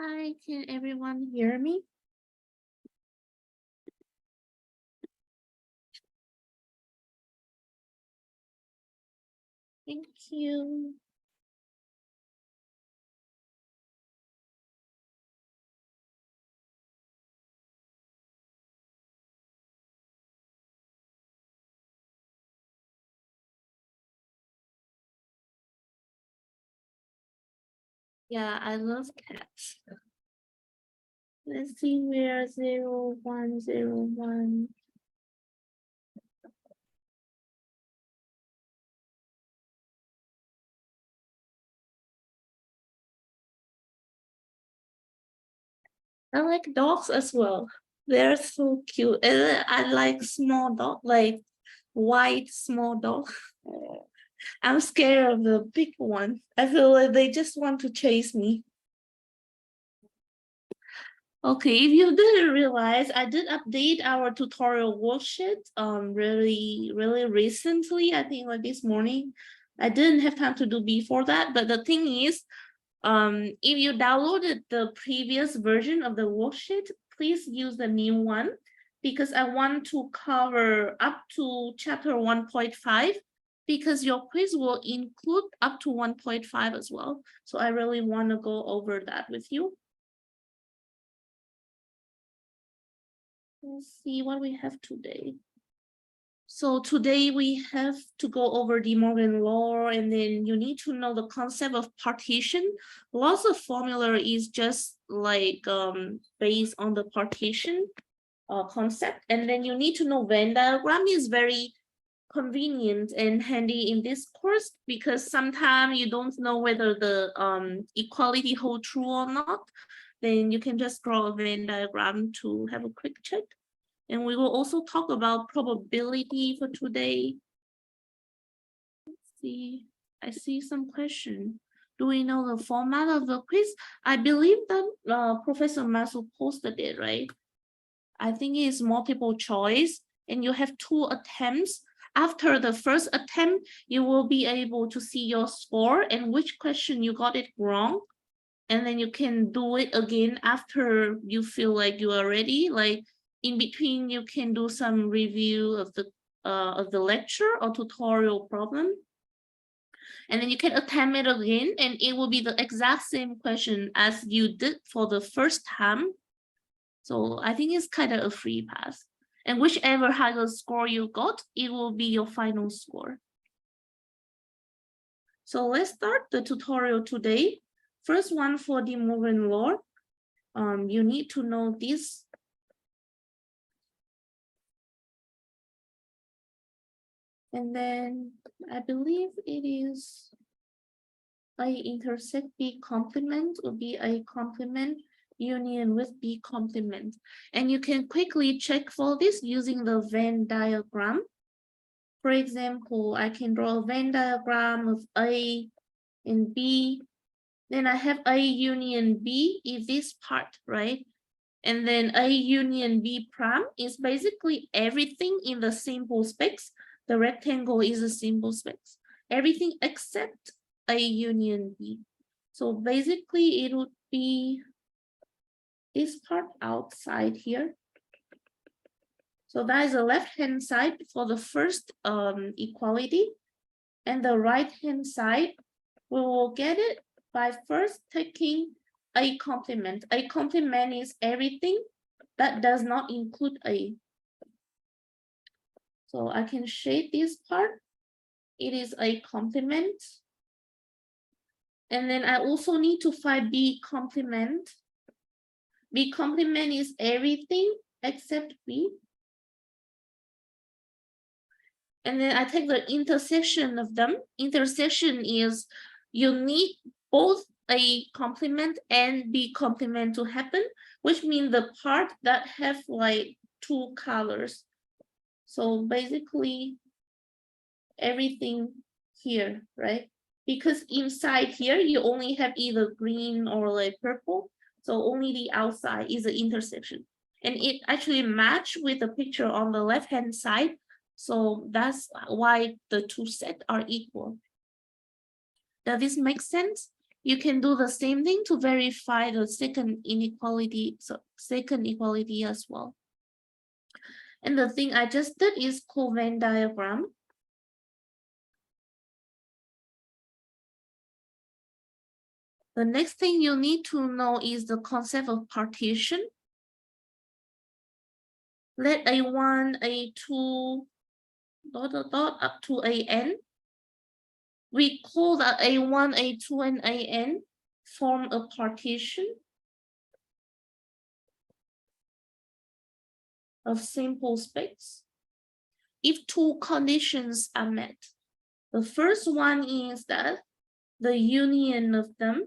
Hi, can everyone hear me? Thank you. Yeah, I love cats. Let's see where 0101. I like dogs as well. They're so cute. And I like small dog, like white small dog. I'm scared of the big one. I feel like they just want to chase me. Okay, if you didn't realize, I did update our tutorial worksheet really recently, I think like this morning. I didn't have time to do before that, but the thing is, if you downloaded the previous version of the worksheet, please use the new one because I want to cover up to chapter 1.5 because your quiz will include up to 1.5 as well. So I really want to go over that with you. Let's see what we have today. So today we have to go over De Morgan law, and then you need to know the concept of partition. Lots of formula is just like based on the partition concept. And then you need to know Venn diagram is very convenient and handy in this course because sometimes you don't know whether the equality hold true or not. Then you can just draw a Venn diagram to have a quick check. And we will also talk about probability for today. Let's see, I see some question. Do we know the format of the quiz? I believe that Professor Masu posted it, right? I think it's multiple choice and you have 2 attempts. After the first attempt, you will be able to see your score and which question you got it wrong. And then you can do it again after you feel like you are ready. Like in between, you can do some review of the lecture or tutorial problem. And then you can attempt it again, and it will be the exact same question as you did for the first time. So I think it's kind of a free pass. And whichever higher score you got, it will be your final score. So let's start the tutorial today. First one for De Morgan law. You need to know this. And then I believe it is A intersect B complement would be A complement union with B complement. And you can quickly check for this using the Venn diagram. For example, I can draw a Venn diagram of A and B. Then I have A union B is this part, right? And then A union B prime is basically everything in the simple space. The rectangle is a simple space. Everything except A union B. So basically it would be this part outside here. So that is the left-hand side for the first equality. And the right-hand side, we will get it by first taking A complement. A complement is everything that does not include A. So I can shade this part. It is A complement. And then I also need to find B complement. B complement is everything except B. And then I take the intersection of them. Intersection is you need both A complement and B complement to happen, which means the part that have like 2 colors. So basically everything here, right? Because inside here you only have either green or like purple. So only the outside is the intersection. And it actually match with the picture on the left-hand side. So that's why the 2 sets are equal. Does this make sense? you can do the same thing to verify the second inequality, so second equality as well. And the thing I just did is called Venn diagram. The next thing you need to know is the concept of partition. Let A1, A2, ... up to AN. We call that A1, A2, and AN form a partition of simple space if two conditions are met. The first one is that the union of them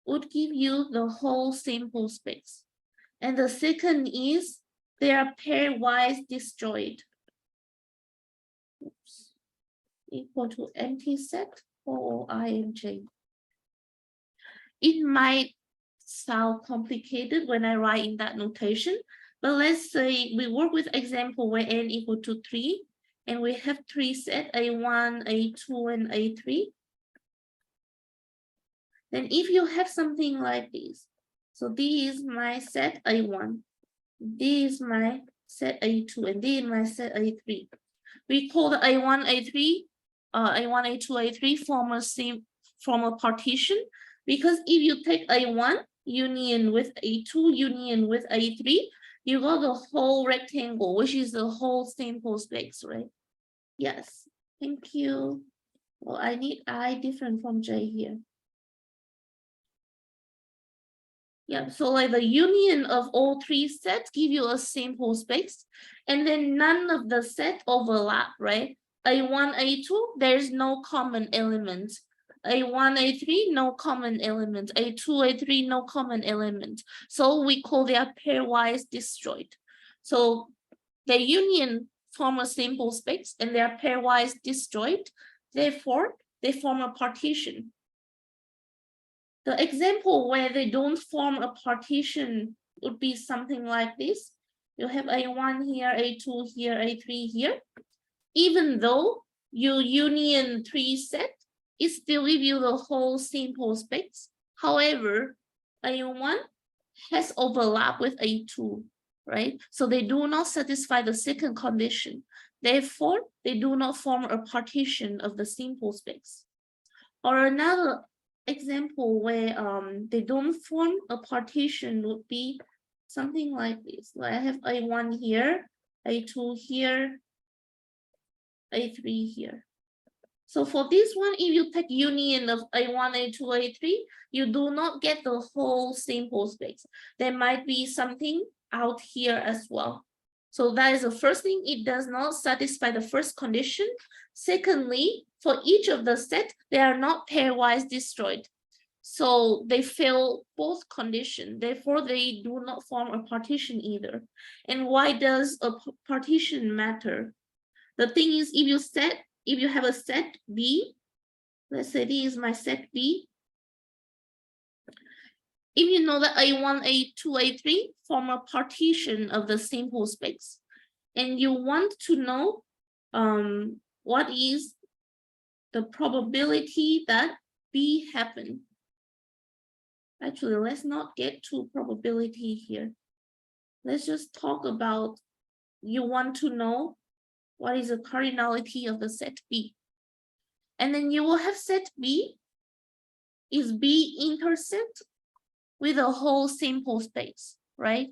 would give you the whole simple space. And the second is they are pairwise disjoint. Oops. Equal to empty set for I and J. It might sound complicated when I write in that notation, but let's say we work with example where n equal to 3, and we have 3 sets, A1, A2, and A3. Then if you have something like this, so this is my set A1, this is my set A2, and this is my set A3. We call the A1, A3, A1, A2, A3 form a partition, because if you take A1 union with A2 union with A3, you got the whole rectangle, which is the whole simple space, right? Yes, thank you. Well, I need I different from J here. Yeah, so like the union of all 3 sets give you a simple space, and then none of the set overlap, right? A1, A2, there's no common element. A1, A3, no common element. A2, A3, no common element. So we call their pairwise disjoint. So the union form a simple space and they are pairwise disjoint. Therefore, they form a partition. The example where they don't form a partition would be something like this. You have A1 here, A2 here, A3 here. Even though you union 3 set, it still gives you the whole simple space. However, A1 has overlap with A2, right? So they do not satisfy the second condition. Therefore, they do not form a partition of the simple space. Or another example where they don't form a partition would be something like this. Like I have A1 here, A2 here, A3 here. So for this one, if you take union of A1, A2, A3, you do not get the whole simple space. There might be something out here as well. So that is the first thing, it does not satisfy the first condition. Secondly, for each of the set, they are not pairwise disjoint. So they fail both conditions. Therefore, they do not form a partition either. And why does a partition matter? The thing is, if you have a set B, let's say this is my set B. If you know that A1, A2, A3 form a partition of the simple space, and you want to know what is the probability that B happen. Actually, let's not get to probability here. Let's just talk about, you want to know what is the cardinality of the set B. And then you will have set B is B intersect with a whole simple space, right?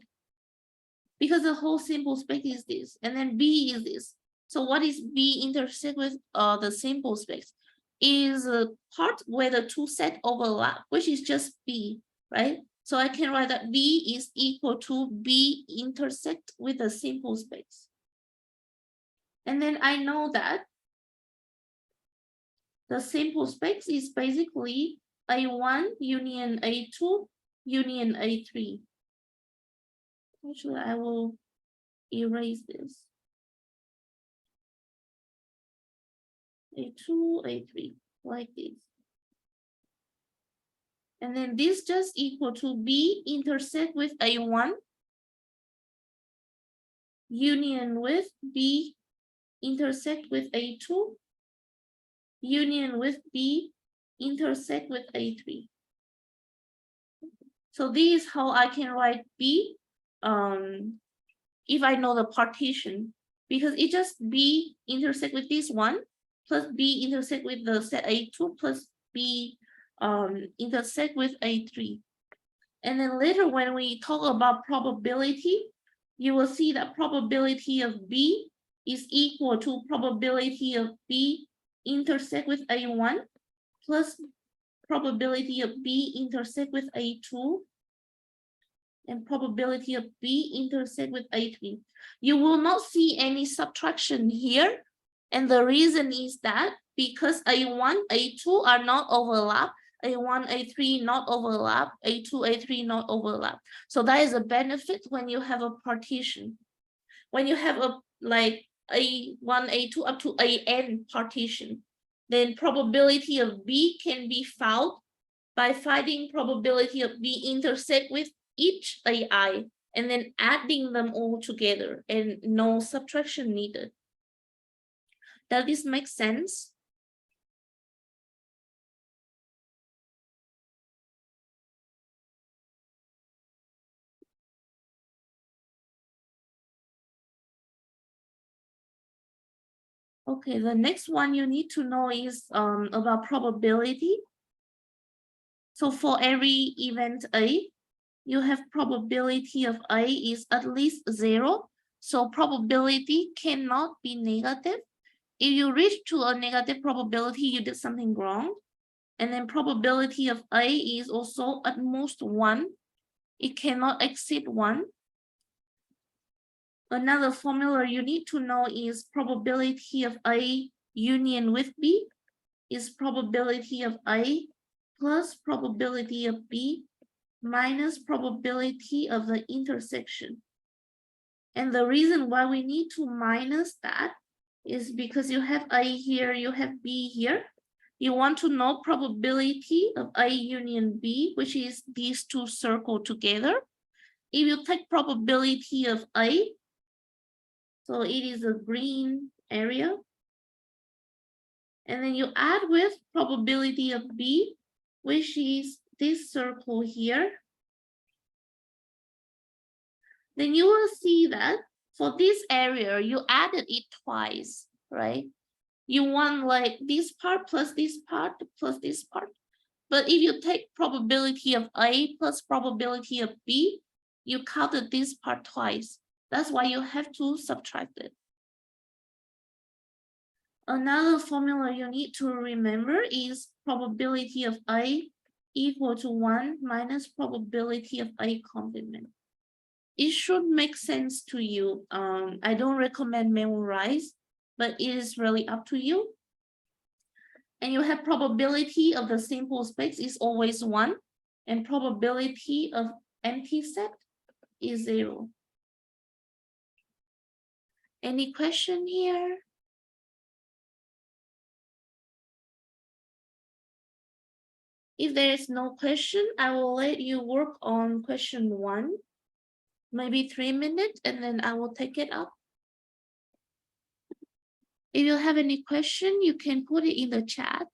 Because the whole simple space is this, and then B is this. So what is B intersect with the simple space? Is a part where the 2 sets overlap, which is just B, right? So I can write that B is equal to B intersect with the simple space. And then I know that the simple space is basically A1 union A2 union A3. Actually, I will erase this. A2, A3, like this. And then this just equal to B intersect with A1 union with B intersect with A2 union with B intersect with A3. So this is how I can write B if I know the partition, because it just B intersect with this one plus B intersect with the set A2 plus B intersect with A3. And then later when we talk about probability, you will see that probability of B is equal to probability of B intersect with A1 plus probability of B intersect with A2 and probability of B intersect with A3. You will not see any subtraction here. And the reason is that because A1, A2 are not overlap, A1, A3 not overlap, A2, A3 not overlap. So that is a benefit when you have a partition. When you have a like A1, A2 up to AN partition, then probability of B can be found by finding probability of B intersect with each AI and then adding them all together and no subtraction needed. Does this make sense? Okay, the next one you need to know is about probability. So for every event A, you have probability of A is at least 0. So probability cannot be negative. If you reach to a negative probability, you did something wrong. And then probability of A is also at most 1. It cannot exceed 1. Another formula you need to know is probability of A union with B is probability of A plus probability of B minus probability of the intersection. And the reason why we need to minus that is because you have A here, you have B here. You want to know probability of A union B, which is these two circles together. If you take probability of A, so it is a green area, and then you add with probability of B, which is this circle here, then you will see that for this area, you added it twice, right? You want like this part plus this part plus this part. But if you take probability of A plus probability of B, you counted this part twice. That's why you have to subtract it. Another formula you need to remember is probability of A equal to 1 minus probability of A complement. It should make sense to you. I don't recommend memorize, but it is really up to you. And you have probability of the simple space is always 1, and probability of empty set is 0. Any question here? If there is no question, I will let you work on question 1, maybe 3 minutes, and then I will take it up. If you have any question, you can put it in the chat.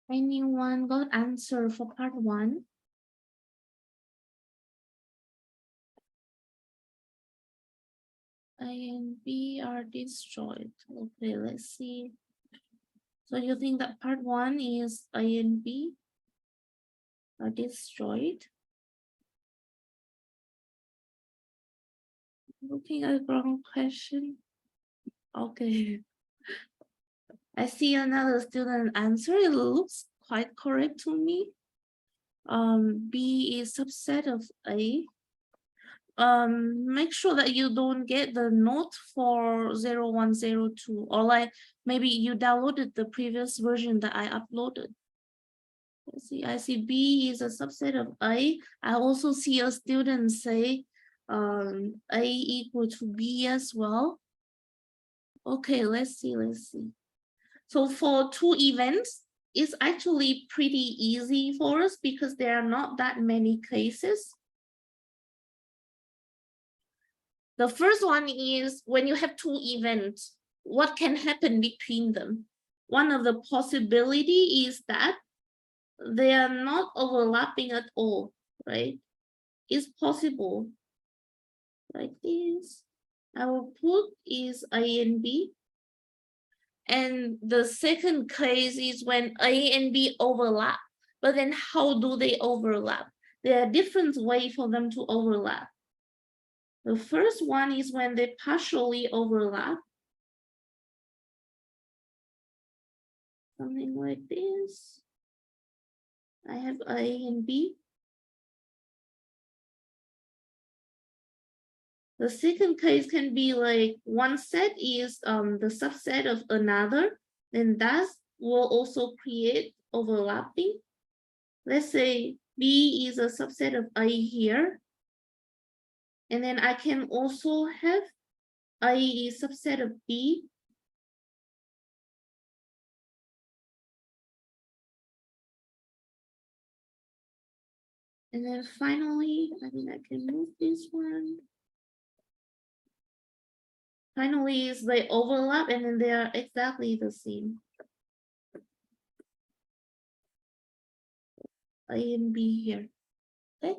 Anyone got answer for part 1? A and B are destroyed. Okay, let's see. So you think that part 1 is A and B are destroyed? Looking at the wrong question. Okay. I see another student answer. It looks quite correct to me. B is subset of A. Make sure that you don't get the note for 0102, or like maybe you downloaded the previous version that I uploaded. Let's see, I see B is a subset of A. I also see a student say A equal to B as well. Okay, let's see. So for two events, it's actually pretty easy for us because there are not that many cases. The first one is when you have two events, what can happen between them? One of the possibility is that they are not overlapping at all, right? It's possible like this. Our put is A and B. And the second case is when A and B overlap. But then how do they overlap? There are different ways for them to overlap. The first one is when they partially overlap. Something like this. I have A and B. The second case can be like one set is the subset of another, then that will also create overlapping. Let's say B is a subset of A here. And then I can also have A is subset of B. And then finally, I mean, I can move this one. Finally, is they overlap and then they are exactly the same. A and B here, okay?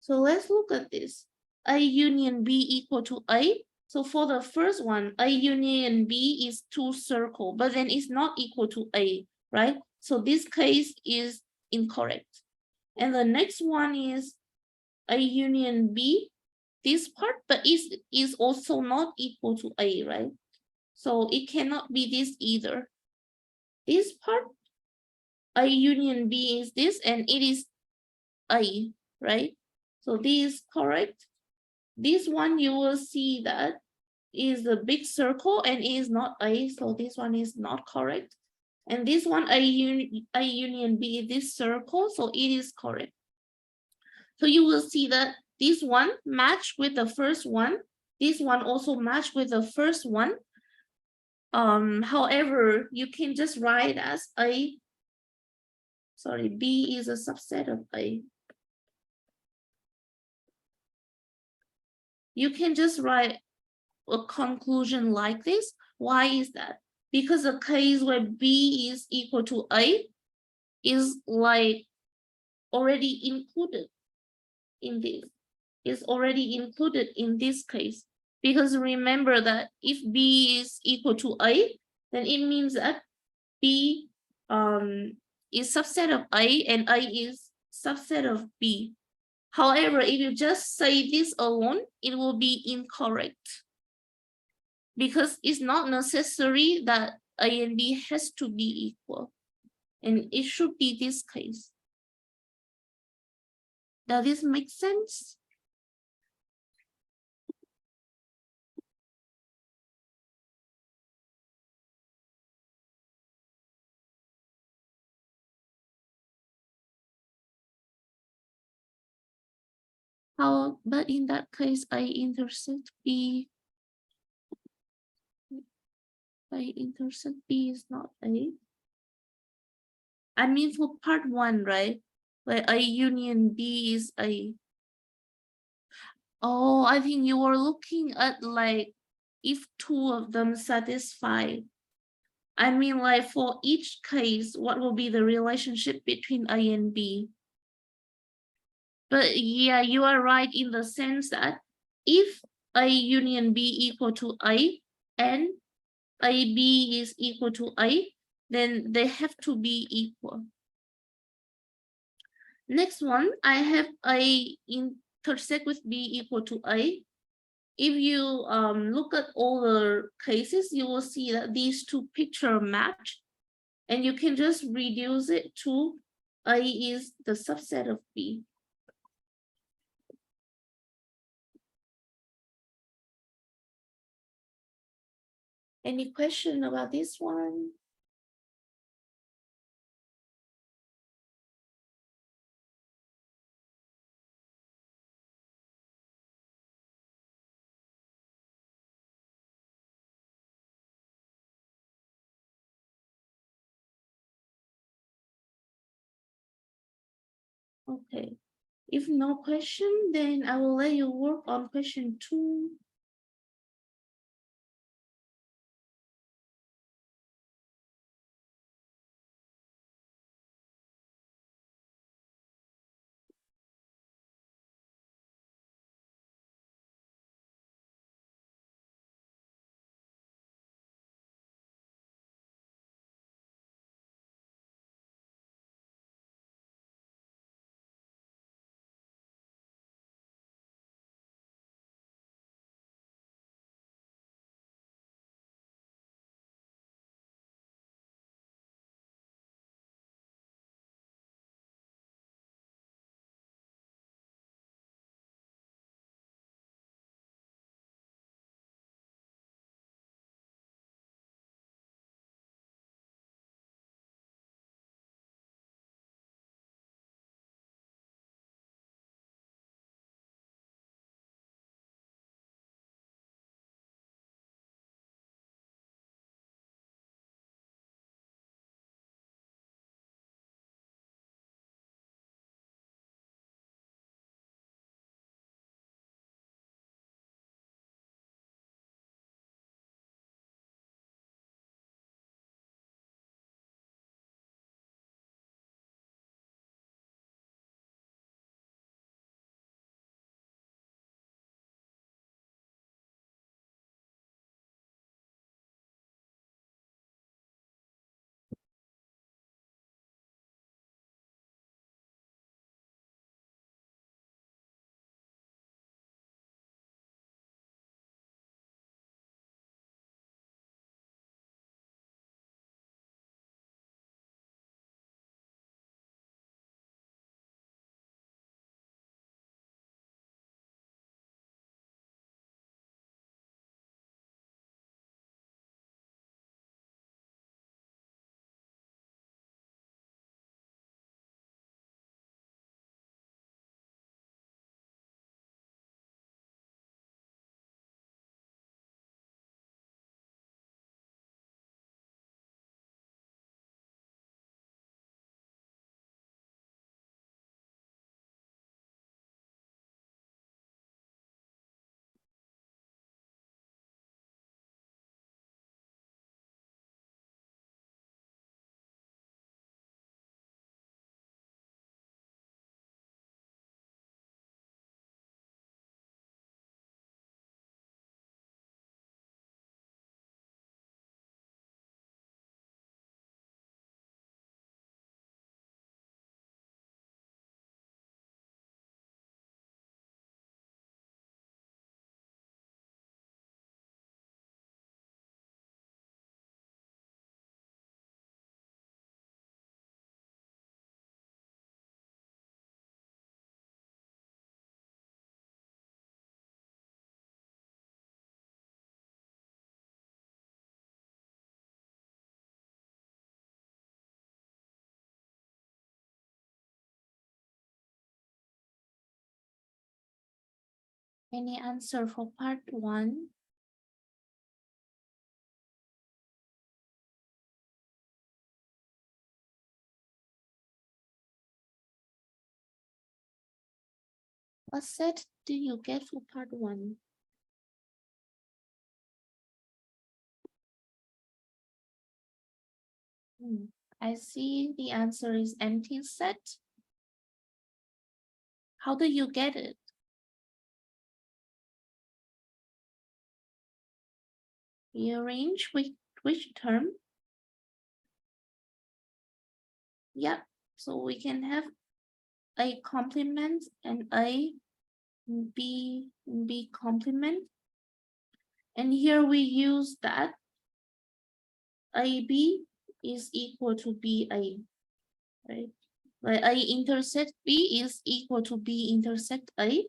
So let's look at this. A union B equal to A. So for the first one, A union B is two circle, but then it's not equal to A, right? So this case is incorrect. And the next one is A union B, this part, but is also not equal to A, right? So it cannot be this either. This part, A union B is this, and it is A, right? So this is correct. This one you will see that is a big circle and is not A, so this one is not correct. And this one, A union B is this circle, so it is correct. So you will see that this one match with the first one. This one also match with the first one. However, you can just write as B is a subset of A. You can just write a conclusion like this. Why is that? Because the case where B is equal to A is like already included in this. Is already included in this case. Because remember that if B is equal to A, then it means that B is subset of A and A is subset of B. However, if you just say this alone, it will be incorrect. Because it's not necessary that A and B has to be equal. And it should be this case. Does this make sense? How, but in that case, I intersect B. I intersect B is not A. I mean for part 1, right? Like A union B is A. Oh, I think you were looking at like if two of them satisfy I mean, like for each case, what will be the relationship between A and B? But yeah, you are right in the sense that if A union B equal to A and AB is equal to A, then they have to be equal. Next one, I have A intersect with B equal to A. If you look at all the cases, you will see that these two picture match, and you can just reduce it to A is the subset of B. Any question about this one? Okay. If no question, then I will let you work on question 2. Any answer for part 1? What set do you get for part 1? I see the answer is empty set. How do you get it? Rearrange which term? Yeah, so we can have a complement and a b complement. And here we use that AB is equal to BA, right? Like A intersect B is equal to B intersect A.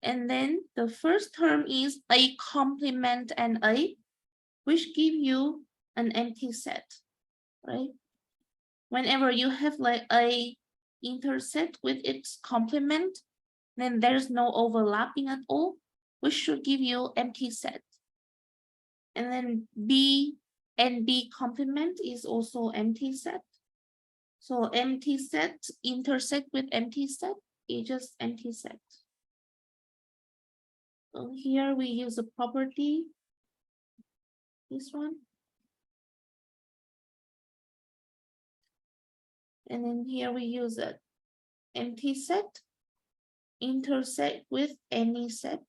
And then the first term is A complement and A, which give you an empty set, right? Whenever you have like A intersect with its complement, then there's no overlapping at all, which should give you empty set. And then B and B complement is also empty set. So empty set intersect with empty set is just empty set. So here we use a property, this one. And then here we use a empty set intersect with any set.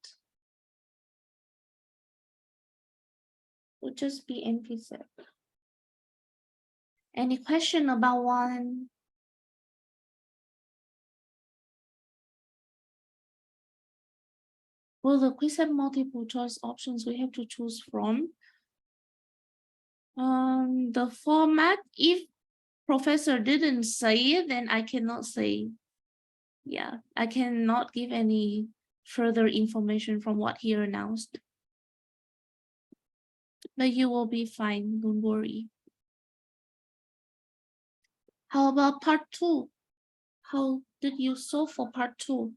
Would just be empty set. Any question about one? Well, the quiz have multiple choice options we have to choose from. The format, if professor didn't say it, then I cannot say. Yeah, I cannot give any further information from what he announced. But you will be fine, don't worry. How about part 2? How did you solve for part 2?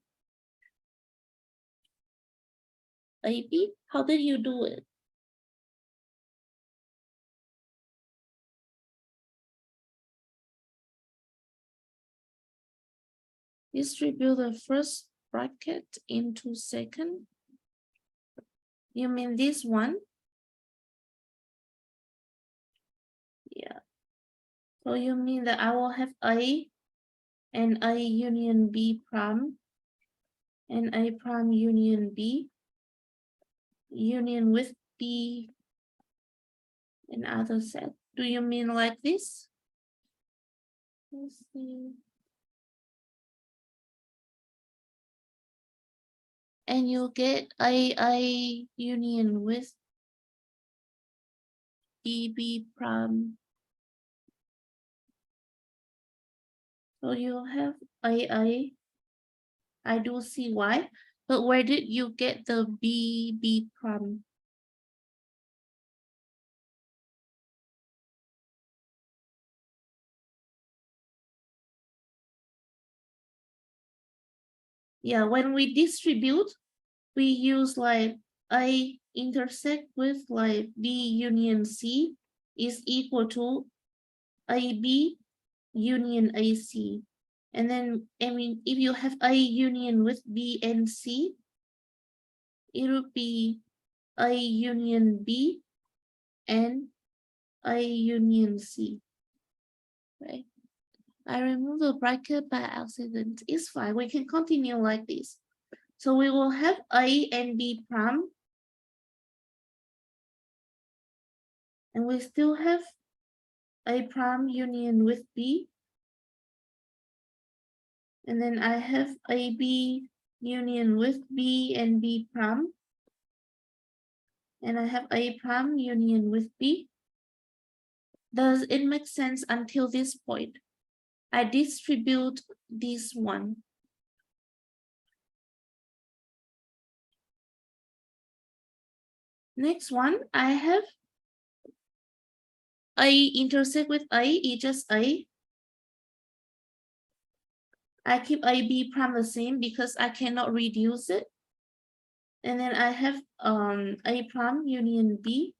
AB, how did you do it? Distribute the first bracket into second. You mean this one? Yeah. So you mean that I will have A and A union B prime and A prime union B union with B and other set. Do you mean like this? Let's see. And you get A union with B prime. So you have A. I do see why, but where did you get the B prime? Yeah, when we distribute, we use like A intersect with like B union C is equal to AB union AC. And then, I mean, if you have A union with B and C, it would be A union B and A union C, right? I removed the bracket by accident. It's fine. We can continue like this. So we will have A and B prime. And we still have A prime union with B. And then I have AB union with B and B prime. And I have A prime union with B. Does it make sense until this point? I distribute this one. Next one, I have A intersect with A, it's just A. I keep AB prime the same because I cannot reduce it. And then I have A prime union B.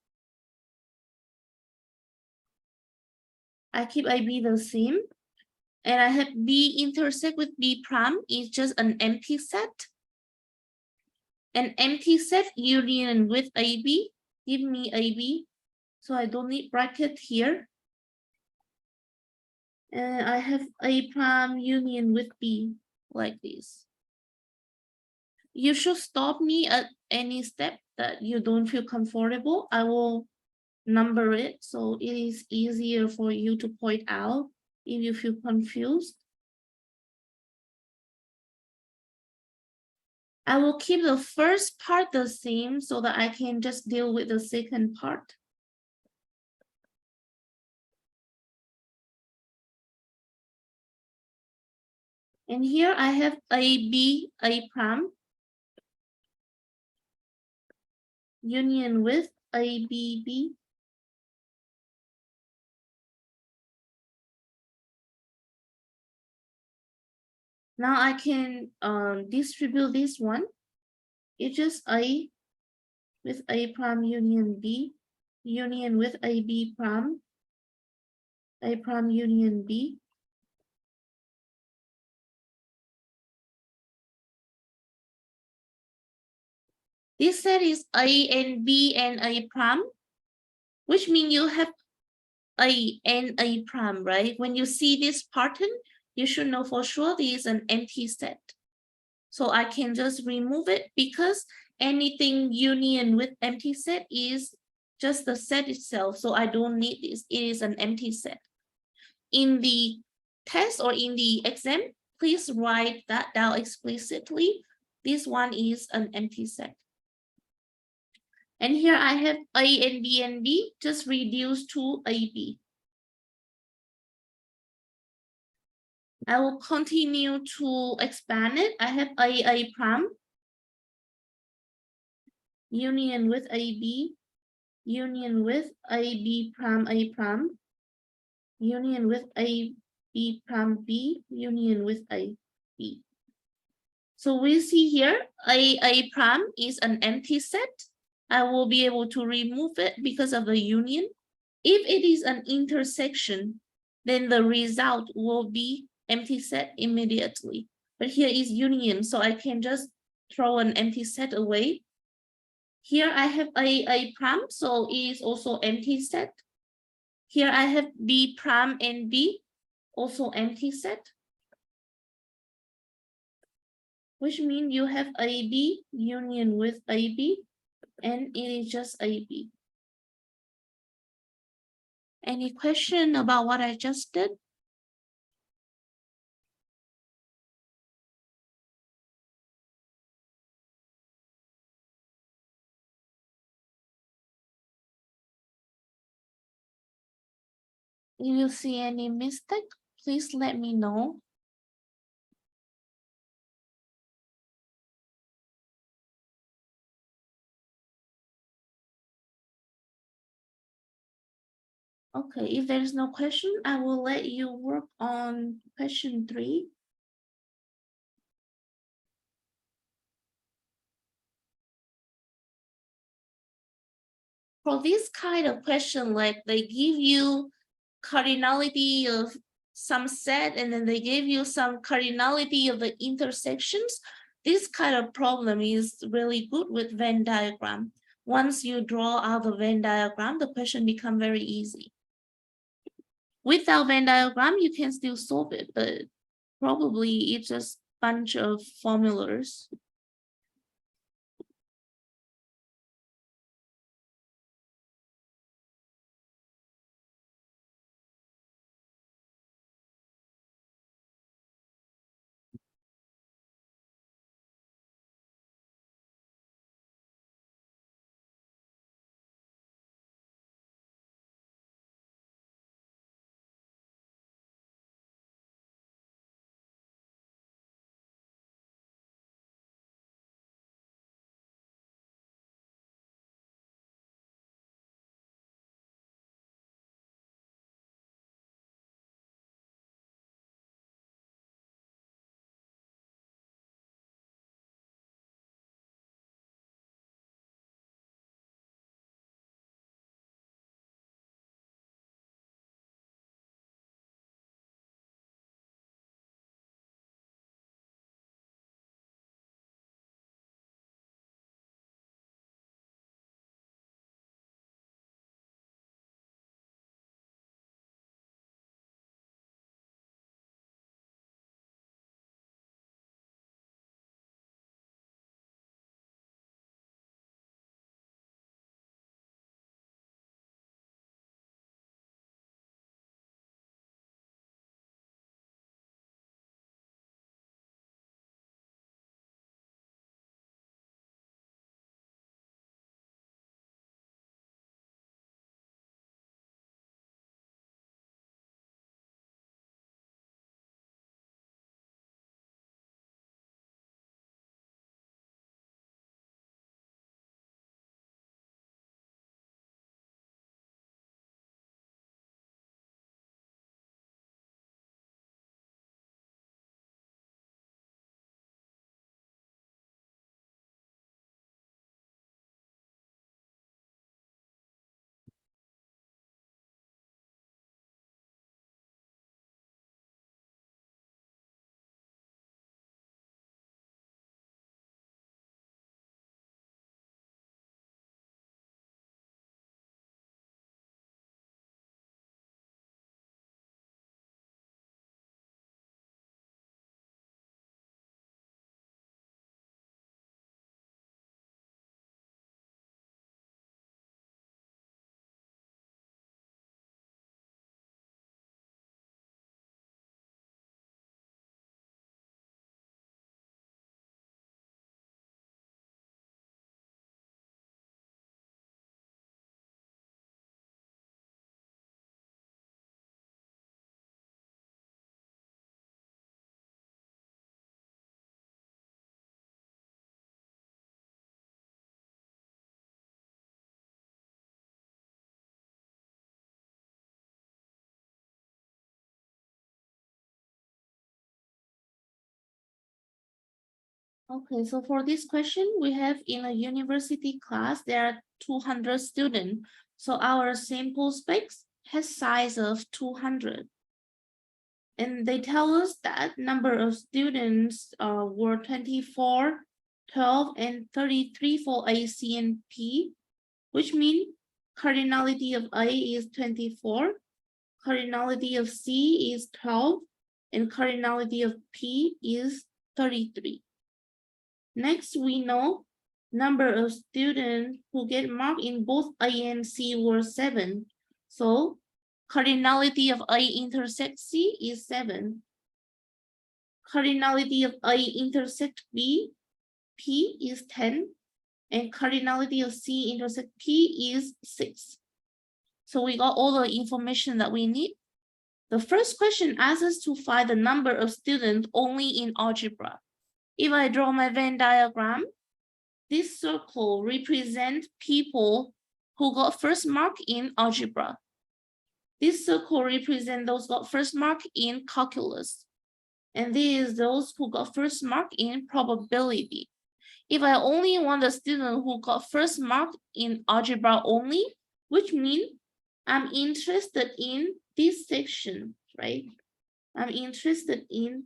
I keep AB the same. And I have B intersect with B prime is just an empty set. An empty set union with AB, give me AB. So I don't need bracket here. And I have A prime union with B like this. You should stop me at any step that you don't feel comfortable. I will number it so it is easier for you to point out if you feel confused. I will keep the first part the same so that I can just deal with the second part. And here I have AB, A prime, union with ABB. Now I can distribute this one. It's just A with A prime union B, union with AB prime, A prime union B. This set is A and B and A prime, which means you have A and A prime, right? When you see this pattern, you should know for sure this is an empty set. So I can just remove it because anything union with empty set is just the set itself. So I don't need this. It is an empty set. In the test or in the exam, please write that down explicitly. This one is an empty set. And here I have A and B just reduce to AB. I will continue to expand it. I have A prime, union with AB, union with AB prime, A prime, union with AB prime B, union with AB. So we see here A prime is an empty set. I will be able to remove it because of the union. If it is an intersection, then the result will be empty set immediately. But here is union, so I can just throw an empty set away. Here I have A prime, so it is also empty set. Here I have B prime and B, also empty set. Which means you have AB union with AB, and it is just AB. Any question about what I just did? If you see any mistake, please let me know. Okay, if there's no question, I will let you work on question 3. For this kind of question, like they give you cardinality of some set and then they give you some cardinality of the intersections, this kind of problem is really good with Venn diagram. Once you draw out the Venn diagram, the question becomes very easy. Without Venn diagram, you can still solve it, but probably it's just a bunch of formulas. Okay, so for this question, we have in a university class, there are 200 students. So our sample space has size of 200. And they tell us that number of students were 24, 12, and 33 for A, C, and P, which means cardinality of A is 24, cardinality of C is 12, and cardinality of P is 33. Next, we know number of students who get marked in both A and C were 7. So cardinality of A intersect C is 7. Cardinality of A intersect B, P is 10. And cardinality of C intersect P is 6. So we got all the information that we need. The first question asks us to find the number of students only in algebra. If I draw my Venn diagram, this circle represents people who got first mark in algebra. This circle represents those who got first mark in calculus. And these those who got first mark in probability. If I only want the student who got first mark in algebra only, which means I'm interested in this section, right? I'm interested in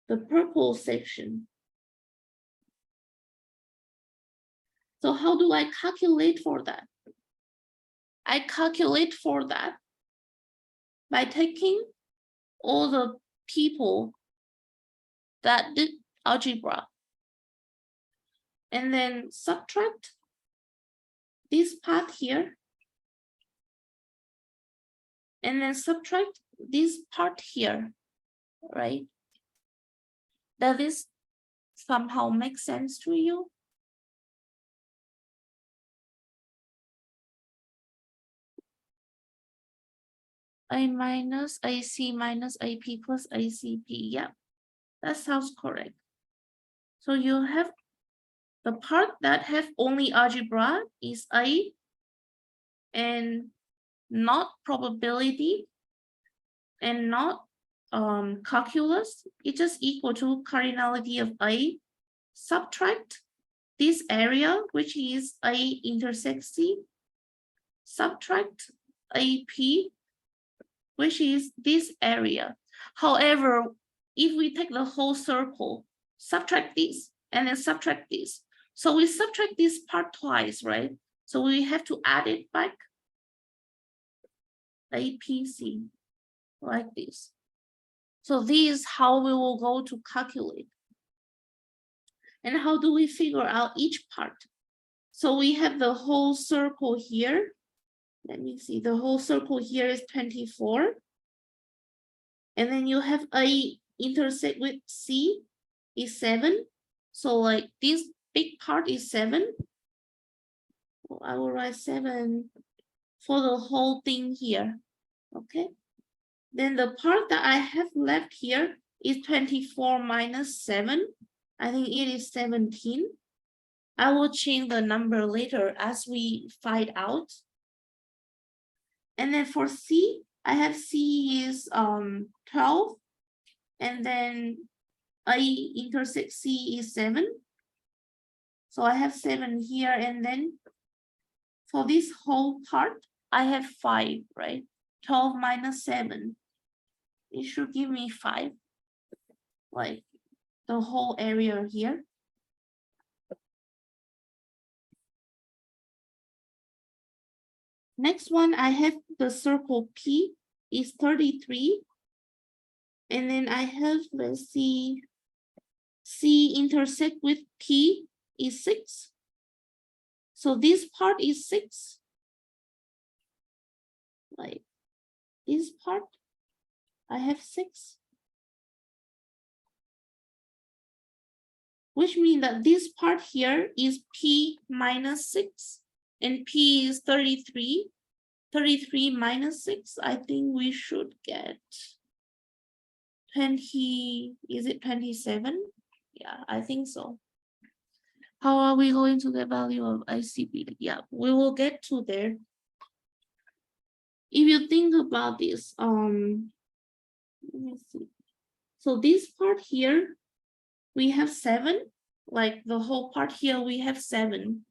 the purple section. So how do I calculate for that? I calculate for that by taking all the people that did algebra and then subtract this part here and then subtract this part here, right? Does this somehow make sense to you? A minus AC minus AP plus ACP. Yeah, that sounds correct. So you have the part that have only algebra is A and not probability and not calculus. It's just equal to cardinality of A. Subtract this area, which is A intersect C. Subtract AP, which is this area. However, if we take the whole circle, subtract this, and then subtract this. So we subtract this part twice, right? So we have to add it back. APC, like this. So this is how we will go to calculate. And how do we figure out each part? So we have the whole circle here. Let me see, the whole circle here is 24. And then you have A intersect with C is 7. So like this big part is 7. So I will write 7 for the whole thing here, okay? Then the part that I have left here is 24 minus 7. I think it is 17. I will change the number later as we find out. And then for C, I have C is 12. And then A intersect C is 7. So I have 7 here. And then for this whole part, I have 5, right? 12 minus 7. It should give me 5. Like the whole area here. Next one, I have the circle P is 33. And then I have, let's see, C intersect with P is 6. So this part is 6. Like this part, I have 6. Which means that this part here is P minus 6. And P is 33. 33 minus 6, I think we should get 20, is it 27? Yeah, I think so. How are we going to the value of ICP? Yeah, we will get to there. If you think about this, let me see. So this part here, we have 7. like the whole part here, we have 7.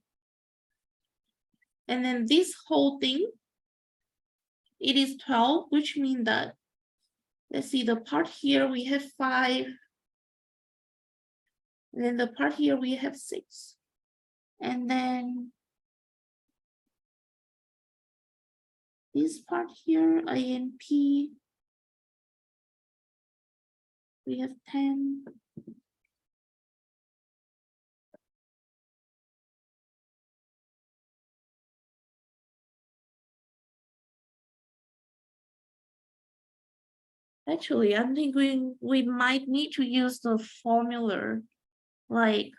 And then this whole thing, it is 12, which means that, let's see, the part here we have 5. And then the part here we have 6. And then this part here, INP, we have 10. Actually, I'm thinking we might need to use the formula, like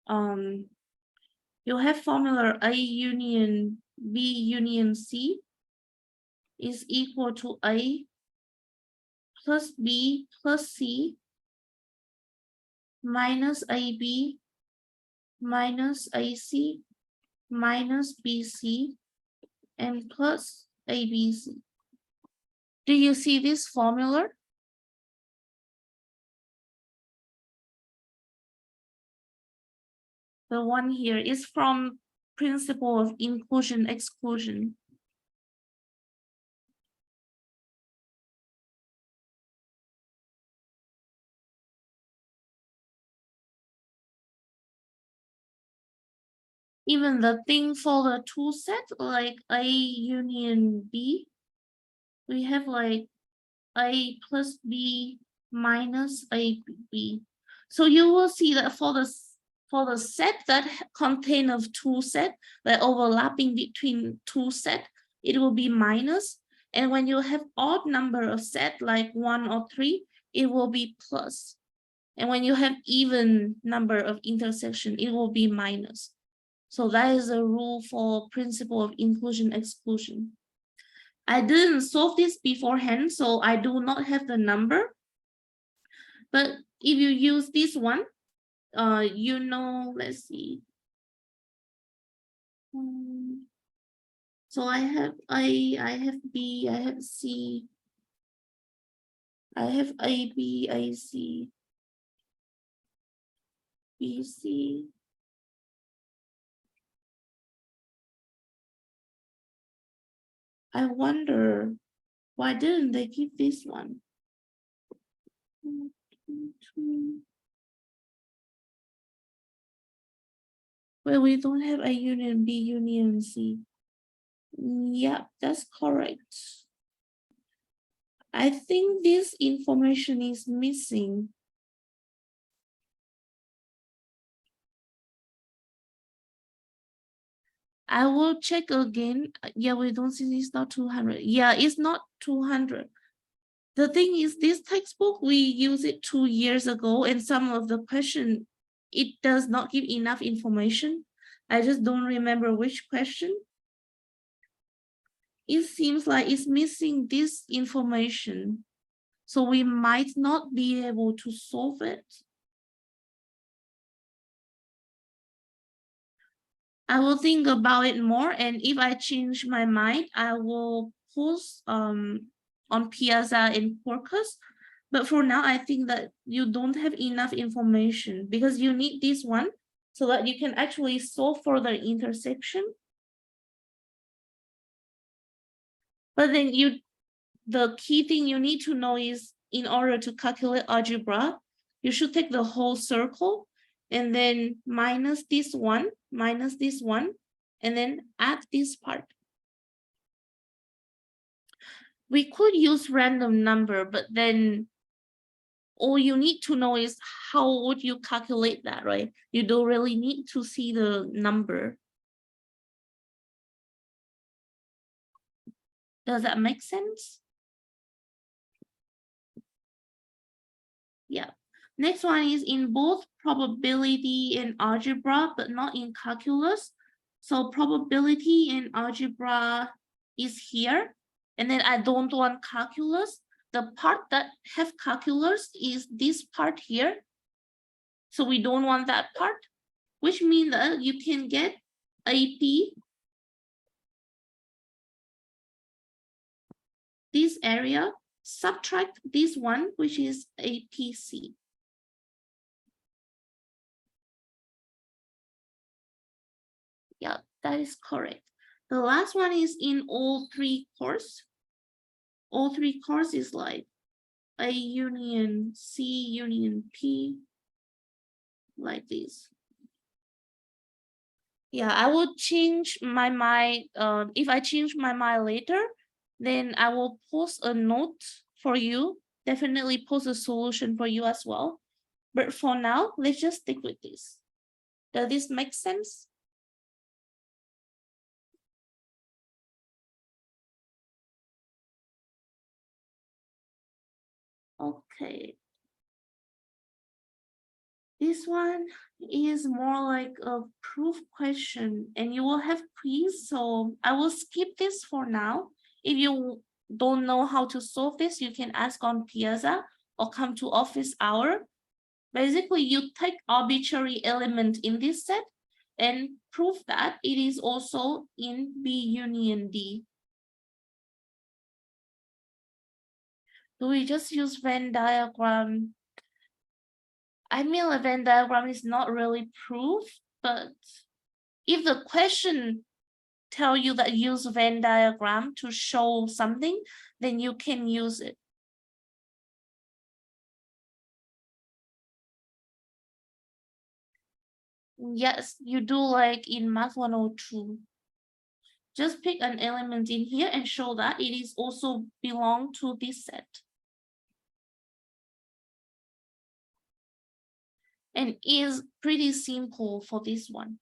you have formula A union B union C is equal to A plus B plus C minus AB minus AC minus BC and plus ABC. Do you see this formula? The one here is from principle of inclusion exclusion. Even the thing for the two set, like A union B, we have like A plus B minus AB. So you will see that for the set that contain of two set, the overlapping between two set, it will be minus. And when you have odd number of set, like 1 or 3, it will be plus. And when you have even number of intersection, it will be minus. So that is a rule for principle of inclusion exclusion. I didn't solve this beforehand, so I do not have the number. But if you use this one, you know, let's see. So I have A, I have B, I have C, I have A, B, A, C, B, C. I wonder, why didn't they give this one? Well, we don't have A union B union C. Yeah, that's correct. I think this information is missing. I will check again. Yeah, we don't see it's not 200. Yeah, it's not 200. The thing is, this textbook, we used it 2 years ago, and some of the question, it does not give enough information. I just don't remember which question. It seems like it's missing this information. So we might not be able to solve it. I will think about it more, and if I change my mind, I will post on Piazza and Quarkus. But for now, I think that you don't have enough information because you need this one so that you can actually solve for the intersection. But then the key thing you need to know is, in order to calculate algebra, you should take the whole circle and then minus this one, and then add this part. We could use random number, but then all you need to know is how would you calculate that, right? You don't really need to see the number. Does that make sense? Yeah. Next one is in both probability and algebra, but not in calculus. So probability and algebra is here. And then I don't want calculus. The part that have calculus is this part here. So we don't want that part, which means that you can get AP, this area, subtract this one, which is APC. That is correct. The last one is in all three cores. All three cores is like A union C union P, like this. Yeah, I will change my mind. If I change my mind later, then I will post a note for you. Definitely post a solution for you as well. But for now, let's just stick with this. Does this make sense? Okay. This one is more like a proof question and you will have quiz. So I will skip this for now. If you don't know how to solve this, you can ask on Piazza or come to office hour. Basically, you take arbitrary element in this set and prove that it is also in B union D. Do we just use Venn diagram? I mean, a Venn diagram is not really proof, but if the question tell you that use Venn diagram to show something, then you can use it. Yes, you do like in Math 102. Just pick an element in here and show that it is also belong to this set. And is pretty simple for this one.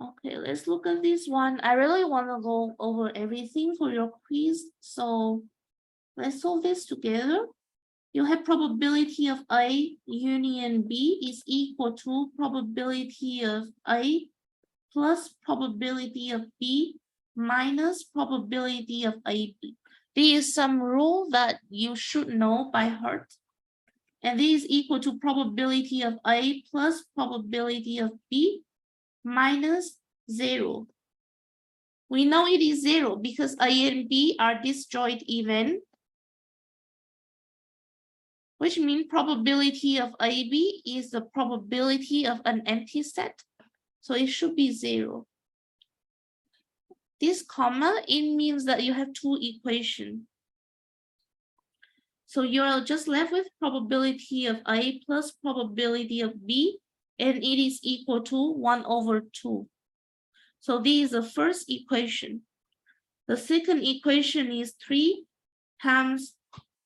Okay, let's look at this one. I really want to go over everything for your quiz. So let's solve this together. You have probability of A union B is equal to probability of A plus probability of B minus probability of AB. There is some rule that you should know by heart. And this is equal to probability of A plus probability of B minus 0. We know it is 0 because A and B are disjoint even, which means probability of AB is the probability of an empty set. So it should be 0. This comma, it means that you have two equations. So you're just left with probability of A plus probability of B, and it is equal to 1/2. So this is the first equation. The second equation is 3 times,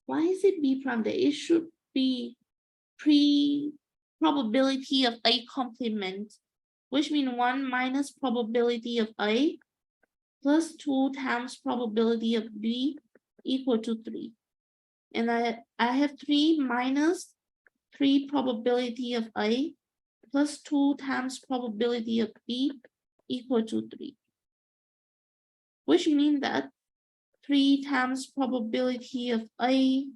why is it B prime there? It should be probability of A complement, which means 1 minus probability of A plus 2 times probability of B equal to 3. And I have 3 minus 3 probability of A plus 2 times probability of B equal to 3. Which means that 3 times probability of A,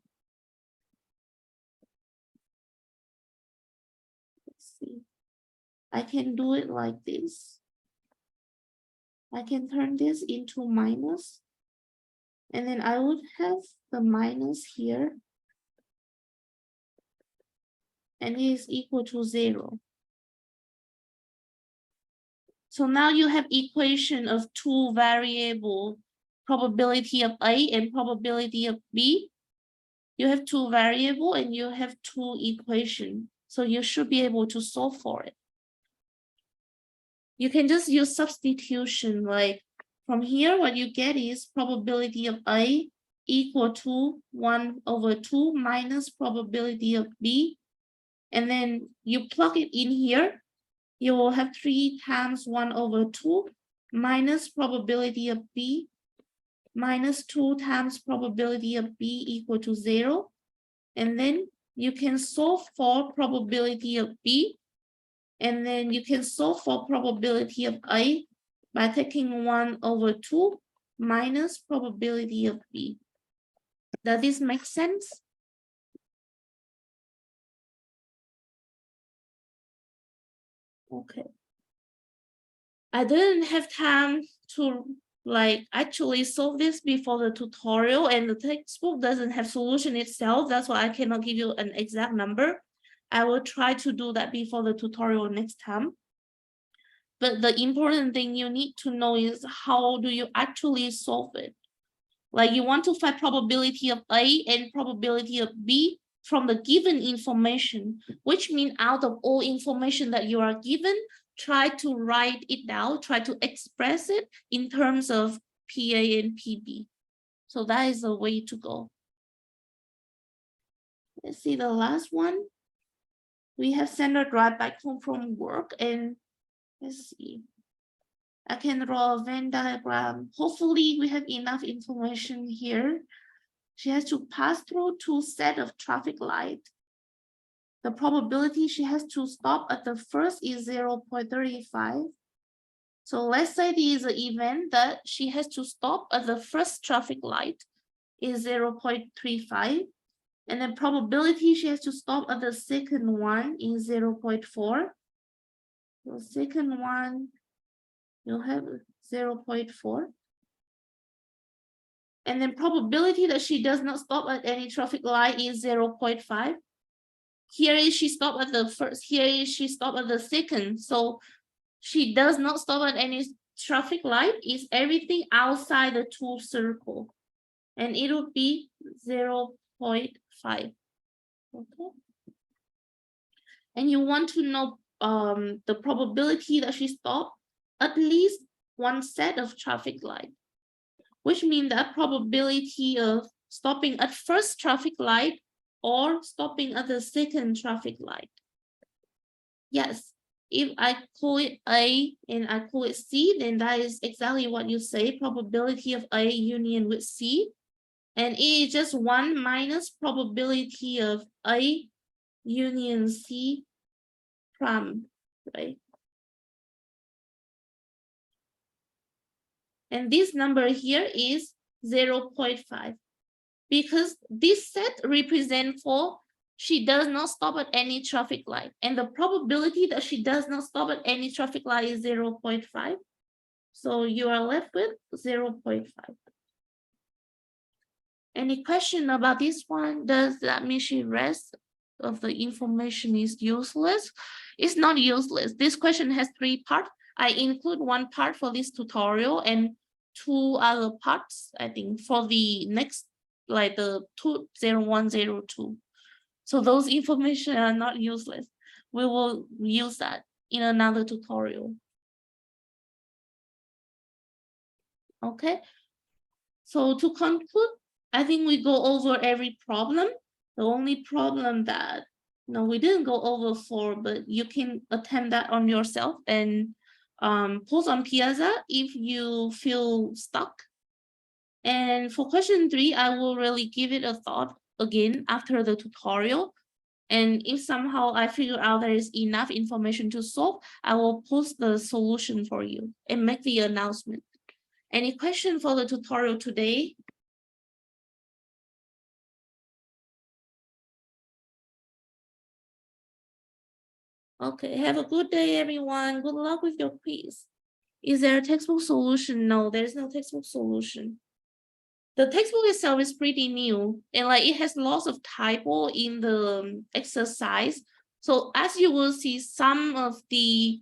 let's see, I can do it like this. I can turn this into minus, and then I would have the minus here, and it is equal to 0. So now you have equation of two variable, probability of A and probability of B. You have two variable and you have two equation. So you should be able to solve for it. You can just use substitution, like from here, what you get is probability of A equal to 1/2 minus probability of B. And then you plug it in here. You will have 3 times 1/2 minus probability of B minus 2 times probability of B equal to 0. And then you can solve for probability of B. And then you can solve for probability of A by taking 1/2 minus probability of B. Does this make sense? Okay. I didn't have time to actually solve this before the tutorial, and the textbook doesn't have solution itself. That's why I cannot give you an exact number. I will try to do that before the tutorial next time. But the important thing you need to know is how do you actually solve it? Like you want to find probability of A and probability of B from the given information, which means out of all information that you are given, try to write it down, try to express it in terms of PA and PB. So that is the way to go. Let's see the last one. We have Sandra drive back home from work, and let's see. I can draw a Venn diagram. Hopefully we have enough information here. She has to pass through 2 sets of traffic lights. The probability she has to stop at the first is 0.35. So let's say there is an event that she has to stop at the first traffic light is 0.35. And the probability she has to stop at the second one is 0.4. The second one, you'll have 0.4. And then probability that she does not stop at any traffic light is 0.5. Here is she stopped at the first, here is she stopped at the second. So she does not stop at any traffic light, is everything outside the 2 circle. And it would be 0.5. Okay. And you want to know the probability that she stopped at least 1 set of traffic light, which means that probability of stopping at first traffic light or stopping at the second traffic light. Yes, if I call it A and I call it C, then that is exactly what you say, probability of A union with C. And it is just 1 minus probability of A union C prime, right? And this number here is 0.5. Because this set represents for she does not stop at any traffic light. And the probability that she does not stop at any traffic light is 0.5. So you are left with 0.5. Any question about this one? Does that mean the rest of the information is useless? It's not useless. This question has 3 parts. I include 1 part for this tutorial and 2 other parts, I think, for the next, like the TUT0102. So those information are not useless. We will use that in another tutorial. Okay. So to conclude, I think we go over every problem. The only problem that we didn't go over for, but you can attempt that on yourself and post on Piazza if you feel stuck. And for question 3, I will really give it a thought again after the tutorial. And if somehow I figure out there is enough information to solve, I will post the solution for you and make the announcement. Any question for the tutorial today? Okay, have a good day, everyone. Good luck with your quiz. Is there a textbook solution? No, there's no textbook solution. The textbook itself is pretty new and like it has lots of typo in the exercise. So as you will see, some of the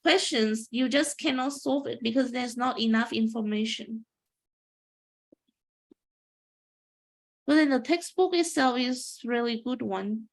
questions, you just cannot solve it because there's not enough information. But then the textbook itself is really good one.